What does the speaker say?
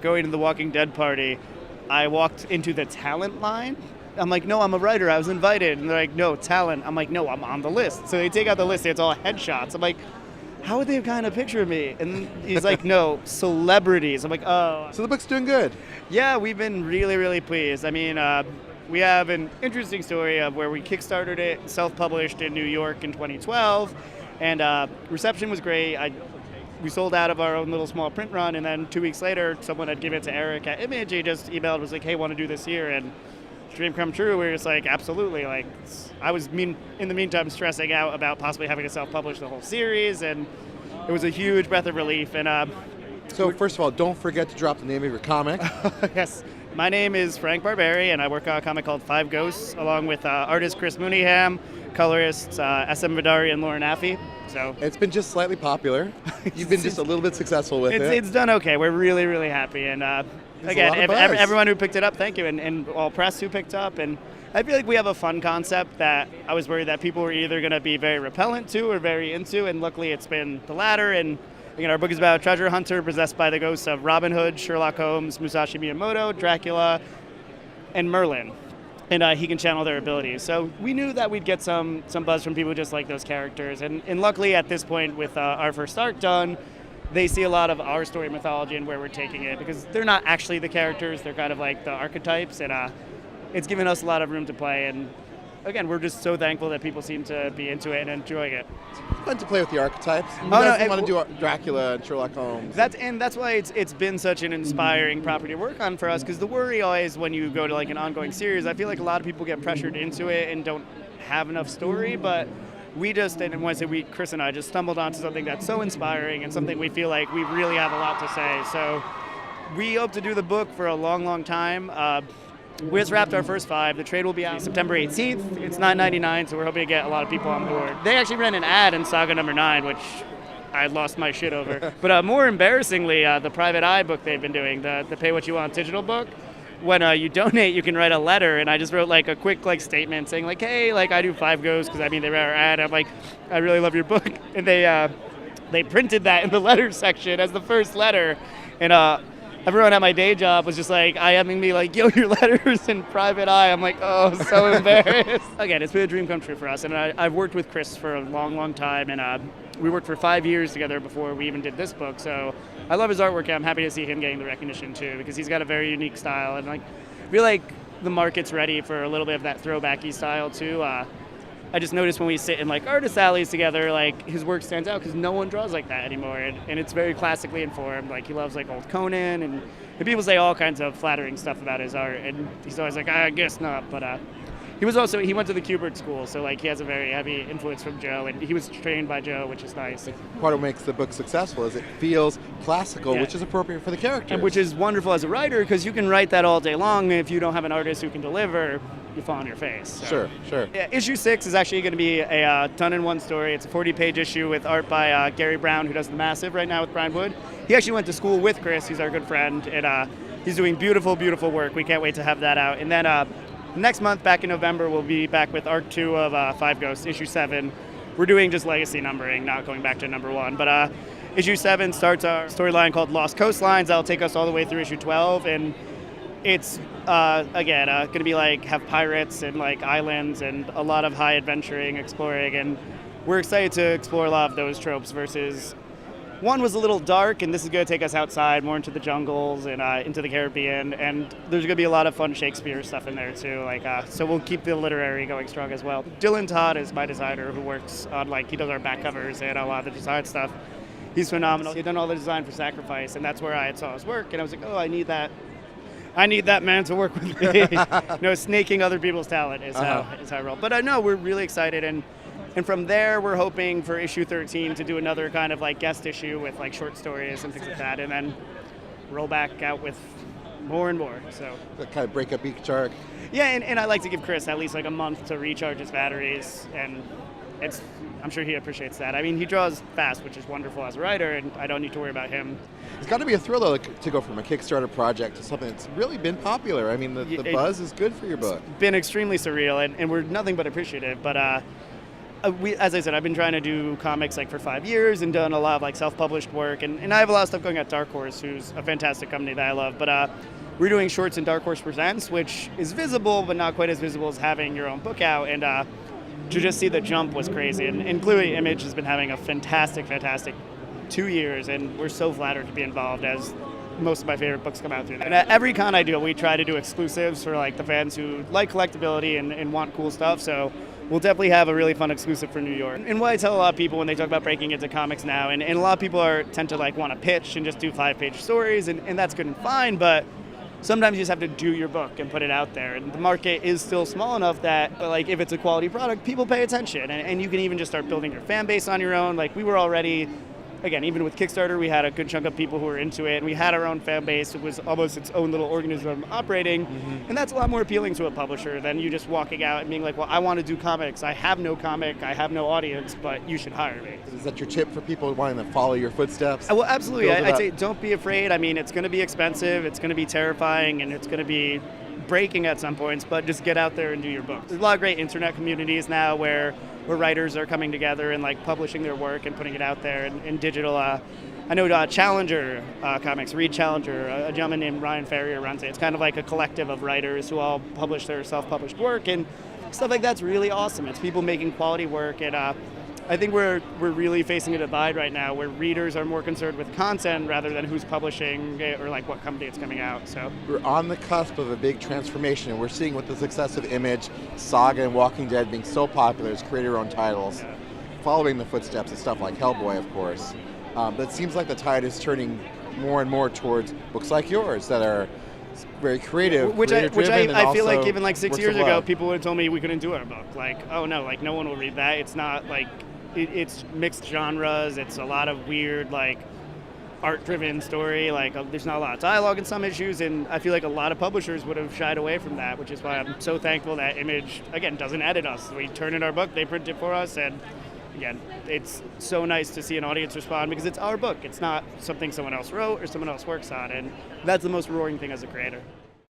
going to the Walking Dead party, I walked into the talent line. I'm like, no, I'm a writer. I was invited. And they're like, no, talent. I'm like, no, I'm on the list. So they take out the list. It's all headshots. I'm like, how would they have gotten a picture of me? And he's like, no, celebrities. I'm like, oh. So the book's doing good. Yeah, we've been really, really pleased. I mean, we have an interesting story of where we kickstarted it, self-published in New York in 2012, and reception was great. We sold out of our own little small print run, and then 2 weeks later, someone had given it to Eric at Image. He just emailed, was like, hey, want to do this here? And dream come true. We were just like, absolutely. Like, I was in the meantime stressing out about possibly having to self-publish the whole series, and it was a huge breath of relief. And so first of all, don't forget to drop the name of your comic. Yes. My name is Frank Barbiere, and I work on a comic called Five Ghosts, along with artist Chris Mooneyham, colorists S.M. Vidari and Lauren Affey. So it's been just slightly popular. You've been just a little bit successful with it. It's done okay. We're really, really happy. And again, everyone who picked it up, thank you, and all press who picked up. And I feel like we have a fun concept that I was worried that people were either going to be very repellent to or very into, and luckily it's been the latter. And again, our book is about a treasure hunter possessed by the ghosts of Robin Hood, Sherlock Holmes, Musashi Miyamoto, Dracula, and Merlin. And he can channel their abilities. So we knew that we'd get some buzz from people who just like those characters. And luckily at this point with our first arc done, they see a lot of our story mythology and where we're taking it, because they're not actually the characters, they're kind of like the archetypes, and it's given us a lot of room to play. And again, we're just so thankful that people seem to be into it and enjoying it. It's fun to play with the archetypes. You guys want to do Dracula and Sherlock Holmes. That's why it's been such an inspiring property to work on for us, because the worry always when you go to like an ongoing series, I feel like a lot of people get pressured into it and don't have enough story, but we just, and when I say we, Chris and I just stumbled onto something that's so inspiring and something we feel like we really have a lot to say. So we hope to do the book for a long, long time. We just wrapped our first 5. The trade will be out September 18th. It's $9.99, so we're hoping to get a lot of people on board. They actually ran an ad in Saga number 9, which I lost my shit over. But more embarrassingly, the Private Eye book they've been doing, the Pay What You Want digital book, when you donate, you can write a letter, and I just wrote like a quick like statement saying like, hey, like I do Five Ghosts, because I mean they ran our ad. I'm like, I really love your book, and they printed that in the letter section as the first letter, and everyone at my day job was just like IMing me like, yo, your letter's in Private Eye. I'm like, oh, so embarrassed. Again, it's been a dream come true for us, and I've worked with Chris for a long, long time, and we worked for 5 years together before we even did this book, so I love his artwork, and I'm happy to see him getting the recognition too, because he's got a very unique style, and like, I feel like the market's ready for a little bit of that throwbacky style too. I just noticed when we sit in like artist alleys together, like his work stands out because no one draws like that anymore, and it's very classically informed. Like he loves like old Conan, and people say all kinds of flattering stuff about his art, and he's always like, I guess not, but he went to the Kubert school, so like he has a very heavy influence from Joe, and he was trained by Joe, which is nice. Part of what makes the book successful is it feels classical, which is appropriate for the characters. And which is wonderful as a writer, because you can write that all day long, and if you don't have an artist who can deliver, you fall on your face. So. Sure. Yeah, issue 6 is actually going to be a done-in-one story. It's a 40-page issue with art by Gary Brown, who does The Massive right now with Brian Wood. He actually went to school with Chris. He's our good friend, and he's doing beautiful, beautiful work. We can't wait to have that out. And then next month, back in November, we'll be back with Arc 2 of Five Ghosts, issue 7. We're doing just legacy numbering, not going back to number 1. But issue 7 starts our storyline called Lost Coastlines. That'll take us all the way through issue 12. And it's, again, going to be like, have pirates and like islands and a lot of high adventuring, exploring. And we're excited to explore a lot of those tropes versus... One was a little dark, and this is going to take us outside, more into the jungles and into the Caribbean, and there's going to be a lot of fun Shakespeare stuff in there too. Like, so we'll keep the literary going strong as well. Dylan Todd is my designer, who works on he does our back covers and a lot of the design stuff. He's phenomenal. He's done all the design for Sacrifice, and that's where I saw his work, and I was like, oh, I need that man to work with me. Snaking other people's talent is how I roll. But no, we're really excited, and from there, we're hoping for issue 13 to do another kind of like guest issue with like short stories and things like that, and then roll back out with more and more. So kind of break up each arc. Yeah, and I like to give Chris at least like a month to recharge his batteries, and I'm sure he appreciates that. I mean, he draws fast, which is wonderful as a writer, and I don't need to worry about him. It's got to be a thrill, though, to go from a Kickstarter project to something that's really been popular. I mean, the buzz is good for your book. It's been extremely surreal, and we're nothing but appreciative, but As I said, I've been trying to do comics like for 5 years and done a lot of like self-published work, and I have a lot of stuff going at Dark Horse, who's a fantastic company that I love. But we're doing shorts in Dark Horse Presents, which is visible, but not quite as visible as having your own book out. And to just see the jump was crazy. And clearly, Image has been having a fantastic 2 years, and we're so flattered to be involved as most of my favorite books come out through there. And at every con I do, we try to do exclusives for like the fans who like collectability and want cool stuff. So we'll definitely have a really fun exclusive for New York. And what I tell a lot of people when they talk about breaking into comics now, and a lot of people tend to like want to pitch and just do 5-page stories, and that's good and fine, but sometimes you just have to do your book and put it out there. And the market is still small enough that, like, if it's a quality product, people pay attention. And you can even just start building your fan base on your own. Like, we were already, again, even with Kickstarter, we had a good chunk of people who were into it, and we had our own fan base. It was almost its own little organism operating, and that's a lot more appealing to a publisher than you just walking out and being like, well, I want to do comics. I have no comic, I have no audience, but you should hire me. Is that your tip for people wanting to follow your footsteps? Well, absolutely. I'd say don't be afraid. I mean, it's going to be expensive, it's going to be terrifying, and it's going to be breaking at some points, but just get out there and do your book. There's a lot of great internet communities now where writers are coming together and like publishing their work and putting it out there in digital. I know Challenger Comics, Read Challenger, a gentleman named Ryan Ferrier runs it. It's kind of like a collective of writers who all publish their self-published work, and stuff like that's really awesome. It's people making quality work, and I think we're really facing a divide right now where readers are more concerned with content rather than who's publishing it or like what company it's coming out. So we're on the cusp of a big transformation, and we're seeing with the success of Image, Saga, and Walking Dead being so popular as creator-owned titles, following the footsteps of stuff like Hellboy, of course. But it seems like the tide is turning more and more towards books like yours that are very creative, which I feel like even like 6 years ago, love. People would have told me we couldn't do our book. Like, oh no, like no one will read that. It's not like, it's mixed genres. It's a lot of weird, like, art-driven story. Like, there's not a lot of dialogue in some issues, and I feel like a lot of publishers would have shied away from that, which is why I'm so thankful that Image, again, doesn't edit us. We turn in our book, they print it for us, and again, it's so nice to see an audience respond because it's our book. It's not something someone else wrote or someone else works on, and that's the most rewarding thing as a creator.